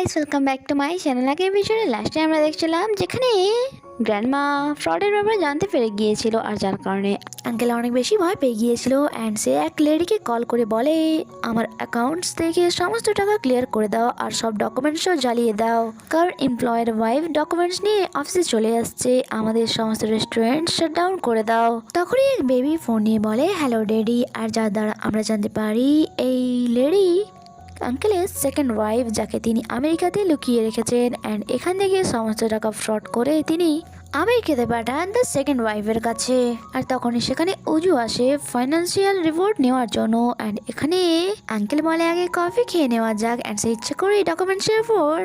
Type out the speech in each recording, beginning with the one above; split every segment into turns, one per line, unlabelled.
Guys, welcome back to my channel. আগের ভিডিওর লাস্টে আমরা দেখছিলাম যেখানে গ্র্যান্ডমা ফ্রডের ব্যাপারে জানতে পেরে গিয়েছিল, আর যার কারণে আঙ্কেল অনেক বেশি ভয় পেয়ে গিয়েছিল। অ্যান্ড সে এক লেডিকে কল করে বলে, আমার অ্যাকাউন্টস থেকে সমস্ত টাকা ক্লিয়ার করে দাও আর সব ডকুমেন্টসও জ্বালিয়ে দাও, কারণ এমপ্লয়ের ওয়াইফ ডকুমেন্টস নিয়ে অফিসে চলে আসছে, আমাদের সমস্ত রেস্টুরেন্ট শাট ডাউন করে দাও। তখনই এক বেবি ফোন নিয়ে বলে, হ্যালো ড্যাডি। আর যার দ্বারা আমরা জানতে পারি এই লেডি আঙ্কেলের সেকেন্ড ওয়াইফ, যাকে তিনি আমেরিকাতে লুকিয়ে রেখেছেন। অ্যান্ড এখান থেকে সমস্ত টাকা ফ্রড করে তিনি আমেরিকাতে পাঠান দ্য সেকেন্ড ওয়াইফের কাছে। আর তখনই সেখানে অজু আসে ফাইন্যান্সিয়াল রিপোর্ট নেওয়ার জন্য। অ্যান্ড এখানে আঙ্কেল বলে আগে কফি খেয়ে নেওয়া যাক। অ্যান্ড সে ইচ্ছে করে ডকুমেন্টসের উপর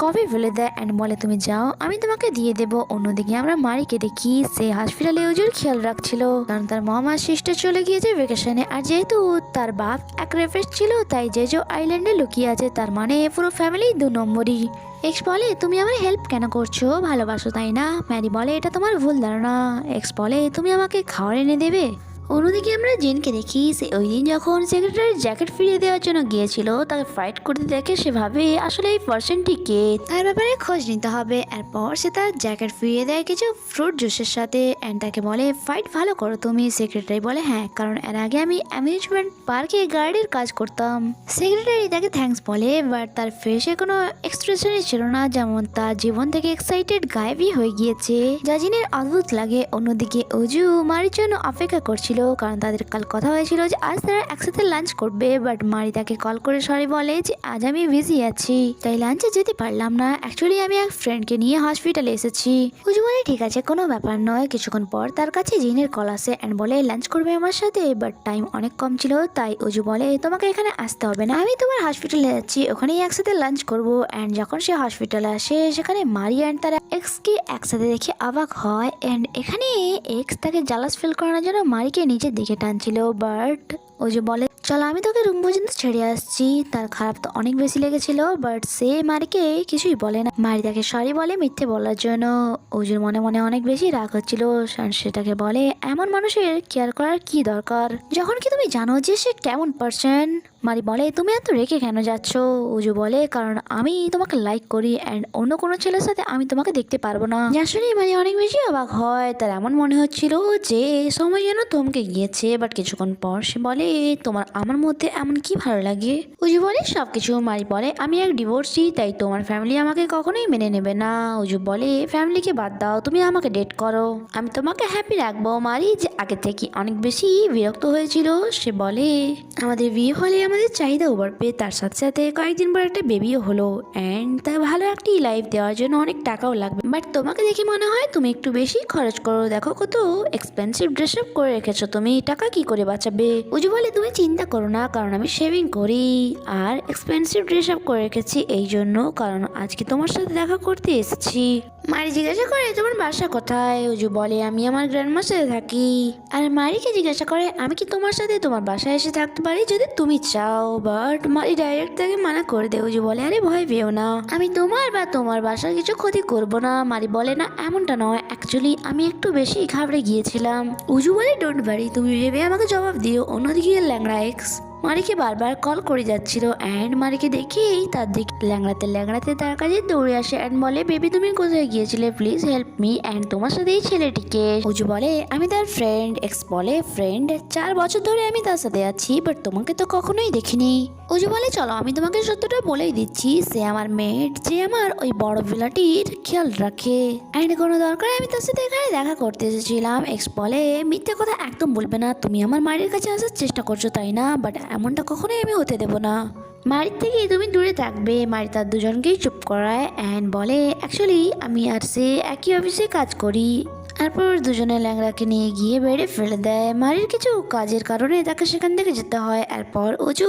কফি ফেলে দেয় অ্যান্ড বলে, তুমি যাও, আমি তোমাকে দিয়ে দেবো। অন্যদিকে আমরা মারিকে দেখি, সে হসপিটালে অজুর খেয়াল রাখছিল, কারণ তার মম আর সিস্টার চলে গিয়েছে ভ্যাকেশনে। আর যেহেতু তার বাপ এক রেফেস ছিল, তাই জেজো আইল্যান্ডে লুকিয়ে আছে, তার মানে পুরো ফ্যামিলি 2 নম্বরই। এক্স বলে, তুমি আমার হেল্প কেন করছো, ভালোবাসো তাই না? ম্যারি বলে, এটা তোমার ভুল ধারণা। এক্স বলে, তুমি আমাকে খাবার এনে দেবে। অন্যদিকে আমরা জিনকে দেখি, সে ওই দিন যখন সেক্রেটারির জ্যাকেট ফিরিয়ে দেওয়ার জন্য গিয়েছিল, তাকে ফাইট করতে দেখে সে ভাবে আসলে এই পার্সনটি কে, তার ব্যাপারে খোঁজ নিতে হবে। এরপর সে তার জ্যাকেট ফিরিয়ে দেয় কিছু ফ্রুট জুসের সাথে। অ্যান্ড তাকে বলে, ফাইট ভালো করো তুমি। সেক্রেটারি বলে, হ্যাঁ, কারণ এর আগে আমি অ্যামিউজমেন্ট পার্কে গার্ডের কাজ করতাম। সেক্রেটারি তাকে থ্যাঙ্কস বলে, বাট তার ফেসে কোনো এক্সপ্রেশনই ছিল না, যেমন তার জীবন থেকে এক্সাইটেড গায়েবই হয়ে গিয়েছে, যা জিনের অদ্ভুত লাগে। অন্যদিকে অজু মারির জন্য অপেক্ষা করছিল, কারণ তাদের কাল কথা হয়েছিল যে আজ তারা একসাথে লাঞ্চ করবে। বাট মারি তাকে কল করে সরি বলে যে আজ আমি বিজি আছি, তাই লাঞ্চে যেতে পারলাম না। অ্যাকচুয়ালি আমি এক ফ্রেন্ডকে নিয়ে হসপিটালে এসেছি। অজু বলে, ঠিক আছে, কোনো ব্যাপার নয়। কিছুক্ষণ পর তার কাছে জিনের কল আসে অ্যান্ড বলে, লাঞ্চ করবে আমার সাথে? বাট টাইম অনেক কম ছিল, তাই অজু বলে, তোমাকে এখানে আসতে হবে না, আমি তোমার হসপিটালে যাচ্ছি, ওখানেই একসাথে লাঞ্চ করবো। অ্যান্ড যখন সে হসপিটালে আসে, সেখানে মারি অ্যান্ড তার এক্সকে একসাথে দেখে অবাক হয়। অ্যান্ড এখানে এক্স তাকে জালাস ফিল করানোর জন্য মারিকে নিচের দিকে টানছিল। বাট অজু বলে, চলো আমি তোকে রুম পর্যন্ত ছেড়ে আসছি। তার খারাপ তো অনেক বেশি লেগেছিল, বাট সে মারিকে কিছুই বলে না। মারি তাকে সরি বলে মিথ্যে বলার জন্য। অজুর মনে মনে অনেক বেশি রাগ হচ্ছিল। সেটাকে বলে, এমন মানুষের কেয়ার করার কি দরকার, যখন কি তুমি জানো যে সে কেমন পার্সন। মারি বলে, তুমি এত রেখে কেন যাচ্ছ? অজু বলে, কারণ আমি তোমাকে লাইক করি অ্যান্ড অন্য কোনো ছেলের সাথে আমি তোমাকে দেখতে পারবো না। যা শুনে মারি অনেক বেশি অবাক হয়। তার এমন মনে হচ্ছিল যে সময় যেন থমকে গিয়েছে। বাট কিছুক্ষণ পর সে বলে, তোমার আমার মধ্যে এমন কি ভালো লাগে? অজু বলে, সবকিছু। মারি বলে, আমি এক ডিভোর্সি, তাই তোমার ফ্যামিলি আমাকে কখনোই মেনে নেবে না। অজু বলে, ফ্যামিলিকে বাদ দাও, তুমি আমাকে ডেট করো, আমি তোমাকে হ্যাপি রাখবো। মারি যে আগে থেকে অনেক বেশি বিরক্ত হয়েছিল, সে বলে, আমাদের বিয়ে হলে আমাদের চাহিদাও বাড়বে, তার সাথে সাথে কয়েকদিন পর একটা বেবিও হলো, অ্যান্ড তাই ভালো একটি লাইফ দেওয়ার জন্য অনেক টাকাও লাগবে। বাট তোমাকে দেখে মনে হয় তুমি একটু বেশি খরচ করো, দেখো কত এক্সপেন্সিভ ড্রেস আপ করে রেখেছো তুমি, টাকা কি করে বাঁচাবে? অজু বলে, তুমি চিন্তা করো না, কারণ আমি সেভিং করি আর এক্সপেন্সিভ ড্রেস আপ করে রেখেছি এই জন্য, কারণ আজকে তোমার সাথে দেখা করতে এসেছি। মারি জিজ্ঞাসা করে, তোমার বাসা কোথায়? অজু বলে, আমি আমার গ্র্যান্ডমার সাথে থাকি। আর মারিকে জিজ্ঞাসা করে, আমি কি তোমার সাথে তোমার বাসায় এসে থাকতে পারি যদি তুমি চাও? বাট মারি ডাইরেক্ট তাকে মানা করে দেয়। অজু বলে, আরে ভয় পেও না, আমি তোমার বা তোমার বাসার কিছু ক্ষতি করব না। মারি বলে, না এমনটা নয়, অ্যাকচুয়ালি আমি একটু বেশি ঘাবড়ে গিয়েছিলাম। অজু বলে, ডোন্ট ওয়ারি, তুমি ভেবে আমাকে জবাব দিও। অন্যদিকে ল্যাংড়া এক্স মারিকে বারবার কল করে যাচ্ছিল। অ্যান্ড মারিকে দেখেই তার দিকে ল্যাংড়াতে ল্যাংড়াতে তার কাছে দৌড়ে আসে অ্যান্ড বলে, বেবি তুমি কোথায় গিয়েছিলে, প্লিজ হেল্প মি। অ্যান্ড তোমার সাথে এই ছেলেটিকে? অজু বলে, আমি তার ফ্রেন্ড। এক্স বলে, ফ্রেন্ড? 4 বছর ধরে আমি তার সাথে আছি, বাট তোমাকে তো কখনোই দেখিনি। অজু বলে, চলো আমি তোমাকে সত্যটা বলেই দিচ্ছি, সে আমার মেট, যে আমার ওই বড় ভিলাটির খেয়াল রাখে। অ্যান্ড কোনো দরকারে আমি তার সাথে এখানে দেখা করতে এসেছিলাম। এক্স বলে, মিথ্যে কথা একদম বলবে না, তুমি আমার মায়ের কাছে আসার চেষ্টা করছো তাই না? বাট এমনটা কখনোই আমি হতে দেবো না, মারির থেকে তুমি দূরে থাকবে। মারি তার দুজনকেই চুপ করায় অ্যান্ড বলে, অ্যাকচুয়ালি আমি আর সে একই অফিসে কাজ করি। তারপর দুজনে ল্যাংড়াকে নিয়ে গিয়ে বেড়ে ফেলে দেয়। মারির কিছু কাজের কারণে তাকে সেখান থেকে যেতে হয়। এরপর অজু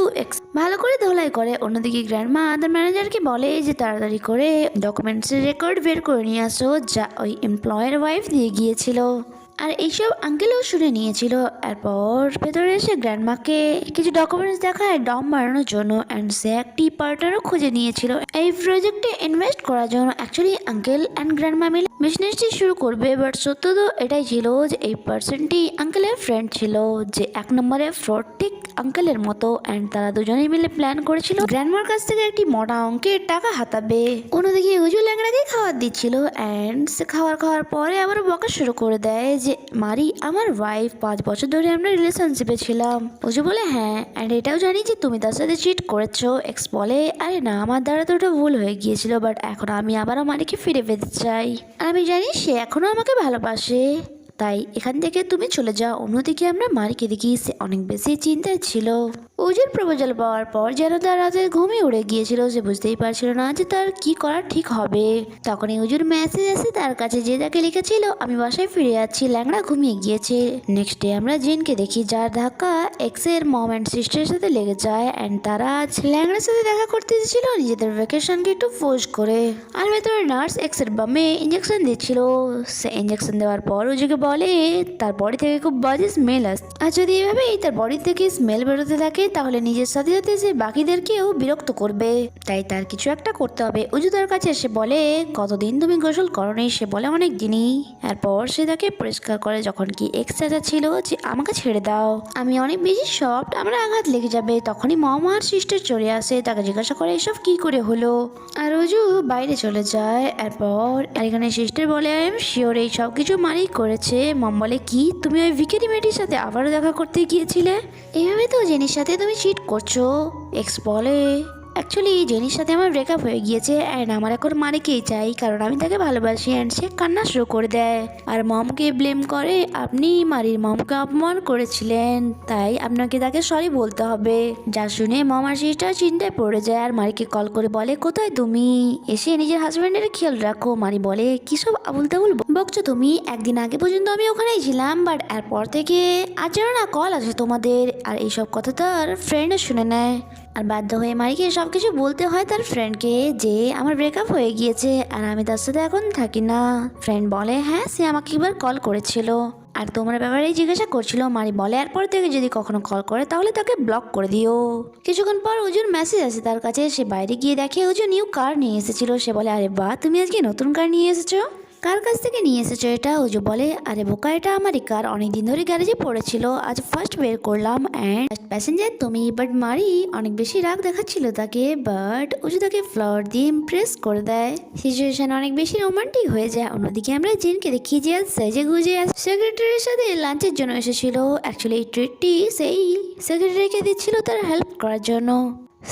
ভালো করে ধোলাই করে। অন্যদিকে গ্র্যান্ডমা তার ম্যানেজারকে বলে যে তাড়াতাড়ি করে ডকুমেন্টসের রেকর্ড বের করে নিয়ে আসো, যা ওই এমপ্লয়ের ওয়াইফ দিয়ে গিয়েছিল। আর এইসব আঙ্কেলও শুনে নিয়েছিল। এরপর ভেতরে এসে গ্র্যান্ডমাকে কিছু ডকুমেন্টস দেখায় ডম বাড়ানোর জন্য। অ্যান্ড সে একটি পার্টনারও খুঁজে নিয়েছিল এই প্রজেক্টে ইনভেস্ট করার জন্য। অ্যাকচুয়ালি আঙ্কেল অ্যান্ড গ্র্যান্ডমা মিলে বিজনেসটি শুরু করবে। বাট সত্য তো এটাই ছিল যে এই পার্সনটি আঙ্কেলের ফ্রেন্ড ছিল, যে 1 নম্বরে ফ্রড ঠিক আঙ্কেলের মতো। অ্যান্ড তারা দুজনেই মিলে প্ল্যান করেছিল গ্র্যান্ডমার কাছ থেকে একটি মোটা অঙ্কের টাকা হাতাবে। অন্যদিকে উজু ল্যাংড়াকে খাবার দিচ্ছিল, অ্যান্ড সে খাওয়ার পরে আবার বকা শুরু করে দেয় যে মারি আমার ওয়াইফ, 5 বছর ধরে আমরা রিলেশনশিপে ছিলাম। উজু বলে হ্যাঁ, অ্যান্ড এটাও জানি যে তুমি তার সাথে চিট করেছো। এক্স বলে আরে না, আমার দ্বারা তো ওটা ভুল হয়ে গিয়েছিল, বাট এখন আমি আবারও মারিকে ফিরে পেতে চাই। আর আমি জানি সে এখনো আমাকে ভালোবাসে, তাই এখান থেকে তুমি চলে যাও। অন্যদিকে আমরা মারিকে দেখি সে অনেক বেশি চিন্তায় ছিল। উজুর প্রপোজাল পাওয়ার পর যেন তার রাতে ঘুমই উড়ে গিয়েছিল, সে বুঝতেই পারছিল না যে তার কি করা ঠিক হবে। তখনই উজুর মেসেজ আসে তার কাছে, যে তাকে লিখেছিল আমি বাসায় ফিরে যাচ্ছি, ল্যাংড়া ঘুমিয়ে গিয়েছে। নেক্সট ডে আমরা জিনকে দেখি, যার ধাক্কা এক্সের মম অ্যান্ড সিস্টারের সাথে লেগে যায়। অ্যান্ড তারা আজ ল্যাংড়ার সাথে দেখা করতে এসেছিল নিজেদের ভ্যাকেশনকে একটু ফোর্স করে। আর ভেতরে নার্স এক্সের বামে ইঞ্জেকশন দিচ্ছিল। সে ইঞ্জেকশন দেওয়ার পর উজুকে বলে তার বডি থেকে খুব বাজে স্মেল আসছে, আর যদি এভাবেই তার বডি থেকে স্মেল বেরোতে থাকে তাহলে নিজের সাথে সাথে সে বাকিদেরকেও বিরক্ত করবে, তাই তার কিছু একটা করতে হবে। উজু তার কাছে এসে বলে কতদিন তুমি গোসল করনি? সে বলে অনেক দিনই। এরপর সে তাকে পরিষ্কার করে, যখন কি এক্স চাচা ছিল যে আমাকে ছেড়ে দাও, আমি অনেক বেশি সফট, আমার আঘাত লেগে যাবে। তখনই মম আর সিস্টার চলে আসে, তাকে জিজ্ঞাসা করে এসব কি করে হলো। আর উজু বাইরে চলে যায়। এরপর এখানে সিস্টার বলে আই এম শিওর এই সব কিছু মারি করেছে। মম বলে কি, তুমি ওই ভিখারি মেয়েটির সাথে আবারও দেখা করতে গিয়েছিলে? এভাবে তো জেনির সাথে তুমি চিট করছো। এক্স বলে অ্যাকচুয়ালি জেনির সাথে আমার ব্রেকআপ হয়ে গিয়েছে, অ্যান্ড আমার এখন মারিকেই চাই, কারণ আমি তাকে ভালোবাসি। অ্যান্ড সে কান্না শুরু করে দেয় আর মমকে ব্লেম করে, আপনি মারির মমকে অপমান করেছিলেন, তাই আপনাকে তাকে সরি বলতে হবে। যা শুনে মম আর সিস্টার চিন্তায় পড়ে যায়, আর মারিকে কল করে বলে কোথায় তুমি, এসে নিজের হাজব্যান্ডের খেয়াল রাখো। মারি বলে কি সব আবুল তাবুল বকছো তুমি, একদিন আগে পর্যন্ত আমি ওখানেই ছিলাম, বাট এরপর থেকে আজ যেন না কল আছে তোমাদের। আর এইসব কথা তার ফ্রেন্ডও শুনে নেয়, আর বাধ্য হয়ে মারিকে সবকিছু বলতে হয় তার ফ্রেন্ডকে যে আমার ব্রেকআপ হয়ে গিয়েছে আর আমি তার সাথে এখন থাকি না। ফ্রেন্ড বলে হ্যাঁ, সে আমাকে একবার কল করেছিল আর তোমার ব্যাপারেই জিজ্ঞাসা করছিল। মারি বলে এরপর থেকে যদি কখনো কল করে তাহলে তাকে ব্লক করে দিও। কিছুক্ষণ পর উজুর মেসেজ আসে তার কাছে, সে বাইরে গিয়ে দেখে উজু নিউ কার নিয়ে এসেছিল। সে বলে আরে বাহ, তুমি আজকে নতুন কার নিয়ে এসেছো, কার কাছ থেকে নিয়ে এসেছো এটা? উজু বলে আরে বোকা, এটা আমারই কার, অনেকদিন ধরে গ্যারেজে পড়েছিল, আজ ফার্স্ট বের করলাম, অ্যান্ড প্যাসেঞ্জার তুমি। বাট মারি অনেক বেশি রাগ দেখাচ্ছিল তাকে, বাট উজু তাকে ফ্লাওয়ার দিয়ে ইমপ্রেস করে দেয়। সিচুয়েশন অনেক বেশি রোমান্টিক হয়ে যায়। অন্যদিকে আমরা জিনকে দেখি যে আজ সেজে গুজে সেক্রেটারির সাথে লাঞ্চের জন্য এসেছিল। অ্যাকচুয়ালি এই ট্রিটটি সেই সেক্রেটারিকে দিচ্ছিল তার হেল্প করার জন্য।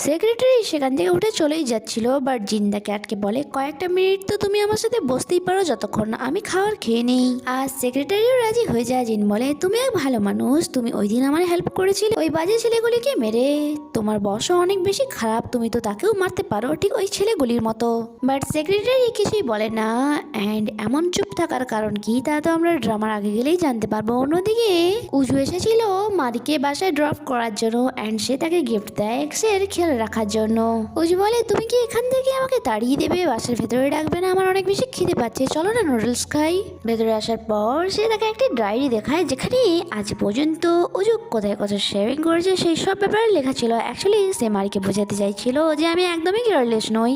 সেক্রেটারি সেখান থেকে উঠে চলেই যাচ্ছিল, বাট জিন তাকে আটকে বলে কয়েকটা মিনিট তো তুমি আমার সাথে বসতেই পারো, যতক্ষণ না আমি খাবার খেয়ে নেই। আর সেক্রেটারিও রাজি হয়ে যায়। জিন বলে তুমি এক ভালো মানুষ, তুমি ওই দিন আমার হেল্প করেছিলে ওই বাজে ছেলেগুলিকে মেরে, তোমার বসও অনেক বেশি খারাপ, তুমি তো তাকেও মারতে পারো ঠিক ওই ছেলেগুলির মতো। বাট সেক্রেটারি কিছুই বলে না, অ্যান্ড এমন চুপ থাকার কারণ কি তা তো আমরা ড্রামার আগে গেলেই জানতে পারবো। অন্যদিকে উজু এসেছিল মারিকে বাসায় ড্রপ করার জন্য, অ্যান্ড সে তাকে গিফট দেয় এক্সের খেয়াল রাখার জন্য। উজু বলে তুমি কি এখান থেকে আমাকে তাড়িয়ে দেবে, বাসার ভেতরে ডাকবে না, আমার অনেক বেশি খিদে পাচ্ছে, চলো না নুডলস খাই। ভেতরে আসার পর সে তাকে একটি ডায়েরি দেখায়, যেখানে আজ পর্যন্ত উজু কোথায় কোথায় শেয়ারিং করেছে সেই সব ব্যাপারে লেখা ছিল। অ্যাকচুয়ালি সে মারিকে বোঝাতে চাইছিল যে আমি একদমই কেয়ারলেস নই।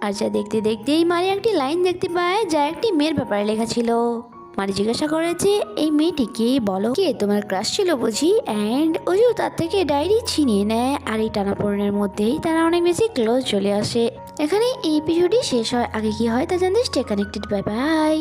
আর যা দেখতে দেখতেই মারি একটি লাইন দেখতে পায় যা একটি মেয়ের ব্যাপারে লেখা ছিল। মারি জিজ্ঞাসা করেছে এই মেয়েটিকে বলো, কে তোমার ক্রাশ ছিল বুঝি? অ্যান্ড উজু তার থেকে ডায়েরি ছিনিয়ে নেয়, আর এই টানাপোড়েনের মধ্যেই তারা অনেক বেশি ক্লোজ চলে আসে। এখানে এই এপিসোডই শেষ হয়। আগে কি হয় তা জানতে স্টে কানেক্টেড। Bye bye.